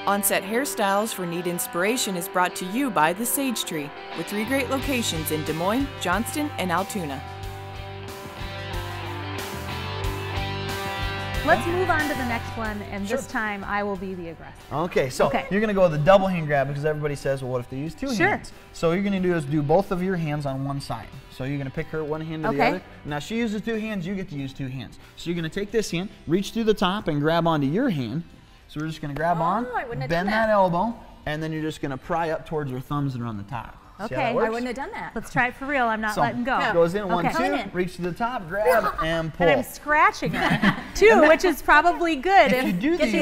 On-Set Hairstyles for Need Inspiration is brought to you by the Sage Tree, with 3 great locations in Des Moines, Johnston, and Altoona. Let's move on to the next one, and this time I will be the aggressor. Okay, so you're going to go with the double hand grab because everybody says, well, what if they use 2 hands? So what you're going to do is do both of your hands on one side. So you're going to pick her one hand to the other. Now she uses 2 hands, you get to use 2 hands. So you're going to take this hand, reach through the top, and grab onto your hand. So we're just going to grab on, bend that elbow, and then you're just going to pry up towards your thumbs and around the top. Okay, I wouldn't have done that. Let's try it for real. I'm not letting go. Goes in, 1, 2, reach to the top, grab, and pull. And I'm scratching her, too, which is probably good if you do these, If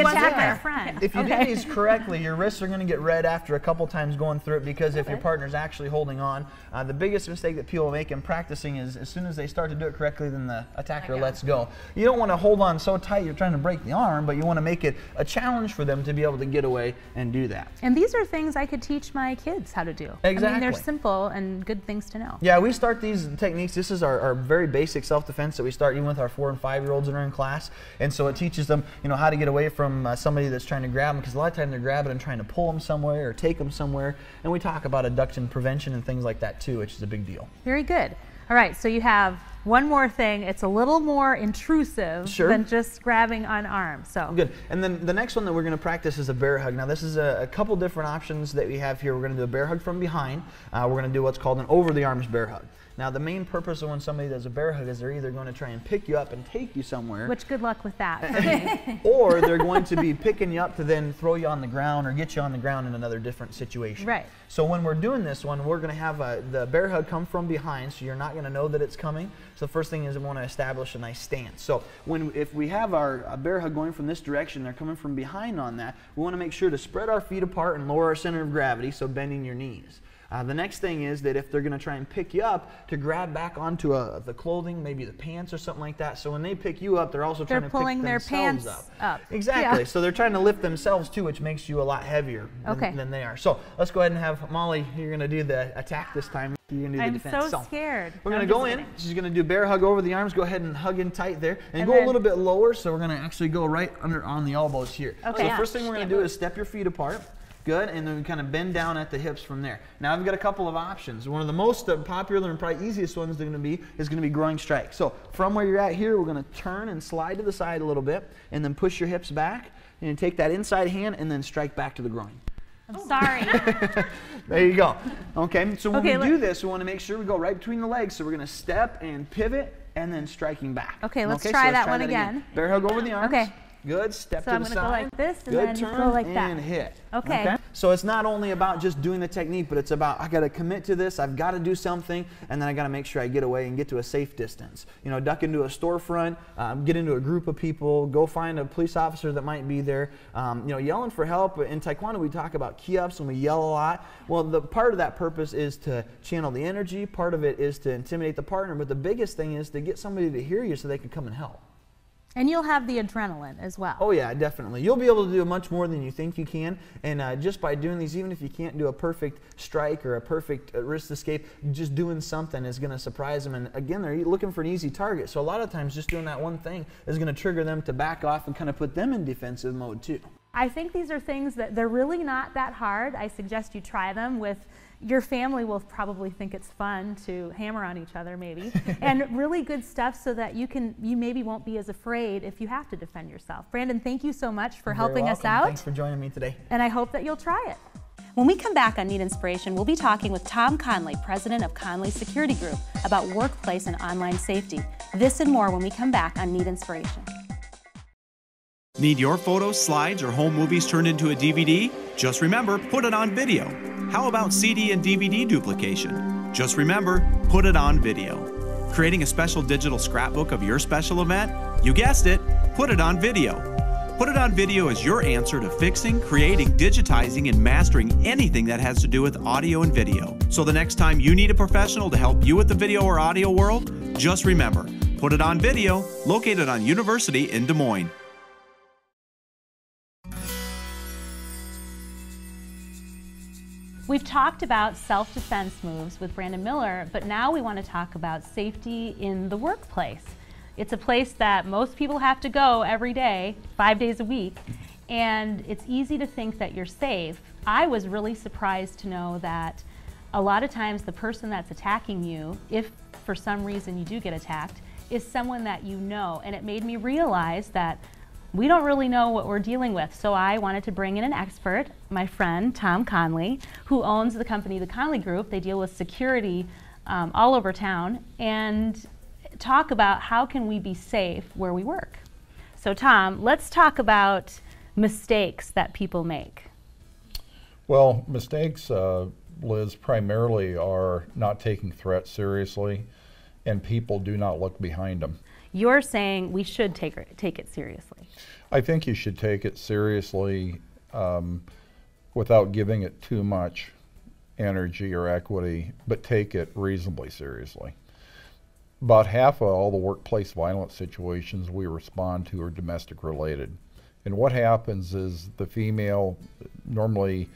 you do these correctly, your wrists are going to get red after a couple times going through it because if your partner's actually holding on, the biggest mistake that people make in practicing is as soon as they start to do it correctly, then the attacker lets go. You don't want to hold on so tight you're trying to break the arm, but you want to make it a challenge for them to be able to get away and do that. And these are things I could teach my kids how to do. Exactly. I mean, they're simple and good things to know. Yeah, we start these techniques. This is our very basic self-defense that we start even with our 4- and 5-year-olds that are in class. And so it teaches them, you know, how to get away from somebody that's trying to grab them, because a lot of times they're grabbing and trying to pull them somewhere or take them somewhere. And we talk about abduction prevention and things like that too, which is a big deal. Very good. All right, so you have one more thing. It's a little more intrusive than just grabbing on arms. So good. And then the next one that we're going to practice is a bear hug. Now this is a couple different options that we have here. We're going to do a bear hug from behind. We're going to do what's called an over the arms bear hug. Now the main purpose of when somebody does a bear hug is they're either going to try and pick you up and take you somewhere. Which good luck with that. Or they're going to be picking you up to then throw you on the ground or get you on the ground in another different situation. Right. So when we're doing this one, we're going to have the bear hug come from behind, so you're not going to know that it's coming. So the first thing is we want to establish a nice stance. So if we have our bear hug going from this direction, they're coming from behind on that, we want to make sure to spread our feet apart and lower our center of gravity, so bending your knees. The next thing is that if they're going to try and pick you up, to grab back onto the clothing, maybe the pants or something like that. So when they pick you up, they're also trying to pick themselves their pants up. Exactly. Yeah. So they're trying to lift themselves too, which makes you a lot heavier than they are. So let's go ahead and have Molly. You're going to do the attack this time. You're going to do the defense. I'm so scared. We're going to go in. She's going to do bear hug over the arms. Go ahead and hug in tight there, and go a little bit lower. So we're going to actually go right under on the elbows here. Okay. So the first thing we're going to do is step your feet apart. Good, and then we kind of bend down at the hips from there. Now I've got a couple of options. One of the most popular and probably easiest ones is going to be groin strike. So from where you're at here, we're going to turn and slide to the side a little bit, and then push your hips back, and take that inside hand, and then strike back to the groin. I'm sorry. There you go. Okay, so when we do this, we want to make sure we go right between the legs. So we're going to step and pivot, and then striking back. Okay, let's try that one again. Bear hug over the arms. Okay. Good, step to the side. So I'm going to go like this and then turn go like that. And hit. Okay. So it's not only about just doing the technique, but it's about I got to commit to this, I've got to do something, and then I got to make sure I get away and get to a safe distance. You know, duck into a storefront, get into a group of people, go find a police officer that might be there. You know, yelling for help. In Taekwondo, we talk about key-ups and we yell a lot. Well, the part of that purpose is to channel the energy. Part of it is to intimidate the partner, but the biggest thing is to get somebody to hear you so they can come and help. And you'll have the adrenaline as well. Oh yeah, definitely. You'll be able to do much more than you think you can, and just by doing these, even if you can't do a perfect strike or a perfect wrist escape, just doing something is going to surprise them. And again, they're looking for an easy target, so a lot of times just doing that one thing is going to trigger them to back off and kind of put them in defensive mode too. I think these are things that they're really not that hard. I suggest you try them with your family. Will probably think it's fun to hammer on each other maybe, and really good stuff so that you maybe won't be as afraid if you have to defend yourself. Brandon, thank you so much for helping us out. Thanks for joining me today. And I hope that you'll try it. When we come back on Need Inspiration, we'll be talking with Tom Conley, president of Conley Security Group, about workplace and online safety. This and more when we come back on Need Inspiration. Need your photos, slides, or home movies turned into a DVD? Just remember, put it on video. How about CD and DVD duplication? Just remember, put it on video. Creating a special digital scrapbook of your special event? You guessed it, put it on video. Put it on video is your answer to fixing, creating, digitizing, and mastering anything that has to do with audio and video. So the next time you need a professional to help you with the video or audio world, just remember, put it on video, located on University in Des Moines. We've talked about self-defense moves with Brandon Miller, but now we want to talk about safety in the workplace. It's a place that most people have to go every day, 5 days a week, and it's easy to think that you're safe. I was really surprised to know that a lot of times the person that's attacking you, if for some reason you do get attacked, is someone that you know. And it made me realize that we don't really know what we're dealing with. So I wanted to bring in an expert, my friend Tom Conley, who owns the company, the Conley Group. They deal with security all over town, and talk about how can we be safe where we work. So Tom, let's talk about mistakes that people make. Well, mistakes, Liz, primarily are not taking threats seriously, and people do not look behind them. You're saying we should take it seriously. I think you should take it seriously without giving it too much energy or equity, but take it reasonably seriously. About half of all the workplace violence situations we respond to are domestic related. And what happens is the female normally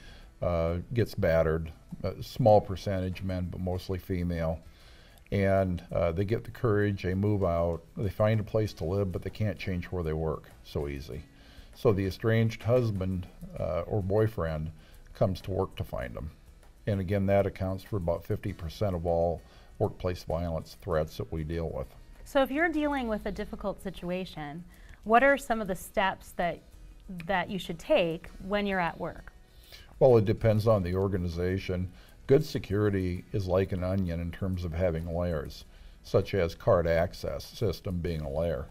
gets battered, a small percentage men, but mostly female. And they get the courage, they move out, they find a place to live, but they can't change where they work so easy. So the estranged husband or boyfriend comes to work to find them. And again, that accounts for about 50% of all workplace violence threats that we deal with. So if you're dealing with a difficult situation, what are some of the steps that you should take when you're at work? Well, it depends on the organization. Good security is like an onion in terms of having layers, such as card access system being a layer.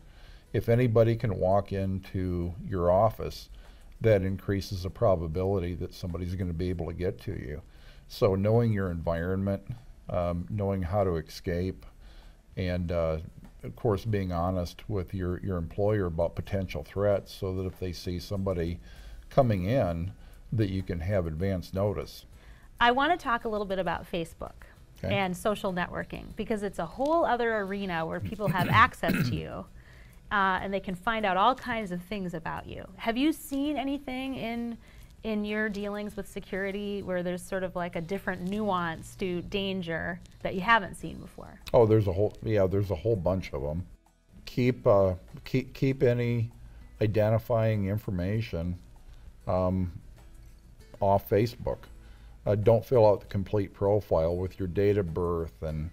If anybody can walk into your office, that increases the probability that somebody's going to be able to get to you. So knowing your environment, knowing how to escape, and of course being honest with your employer about potential threats so that if they see somebody coming in, that you can have advance notice. I want to talk a little bit about Facebook Okay. and social networking, because it's a whole other arena where people have access to you and they can find out all kinds of things about you. Have you seen anything in your dealings with security where there's sort of like a different nuance to danger that you haven't seen before? Oh, there's a whole bunch of them. Keep any identifying information off Facebook. Don't fill out the complete profile with your date of birth, and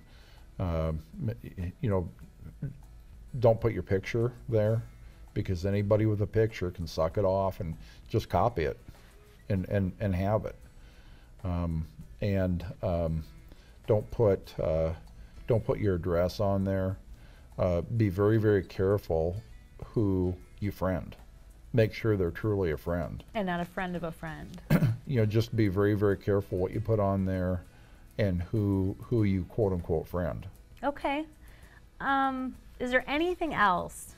don't put your picture there, because anybody with a picture can suck it off and just copy it and have it. Don't put your address on there. Be very, very careful who you friend. Make sure they're truly a friend. And not a friend of a friend. Just be very, very careful what you put on there and who you quote unquote friend. Okay. Is there anything else,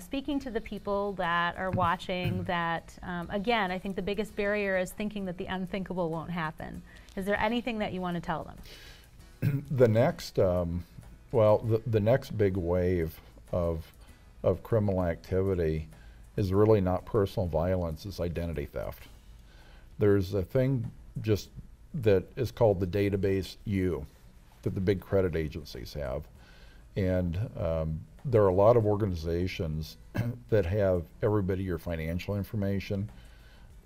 speaking to the people that are watching that, again, I think the biggest barrier is thinking that the unthinkable won't happen. Is there anything that you want to tell them? The next, the next big wave of criminal activity is really not personal violence, it's identity theft. There's a thing just that is called the database U that the big credit agencies have. And there are a lot of organizations that have your financial information,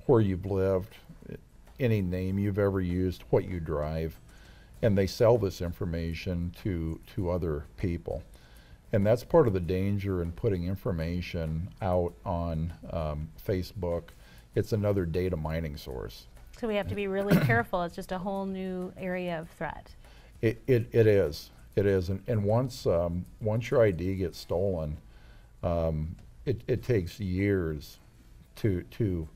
where you've lived, any name you've ever used, what you drive, and they sell this information to other people. And that's part of the danger in putting information out on Facebook. It's another data mining source. So we have to be really careful. It's just a whole new area of threat. It is. It is. And once your ID gets stolen, it takes years to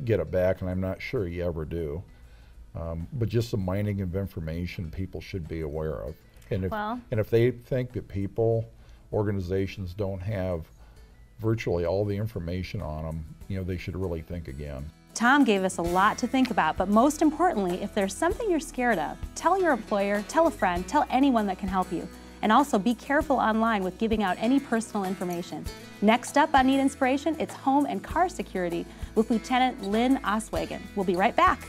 get it back, and I'm not sure you ever do. But just the mining of information people should be aware of. And if they think that organizations don't have virtually all the information on them, they should really think again. Tom gave us a lot to think about, but most importantly, if there's something you're scared of, tell your employer, tell a friend, tell anyone that can help you. And also be careful online with giving out any personal information. Next up on Need Inspiration, it's home and car security with Lieutenant Lynn Oswagen. We'll be right back.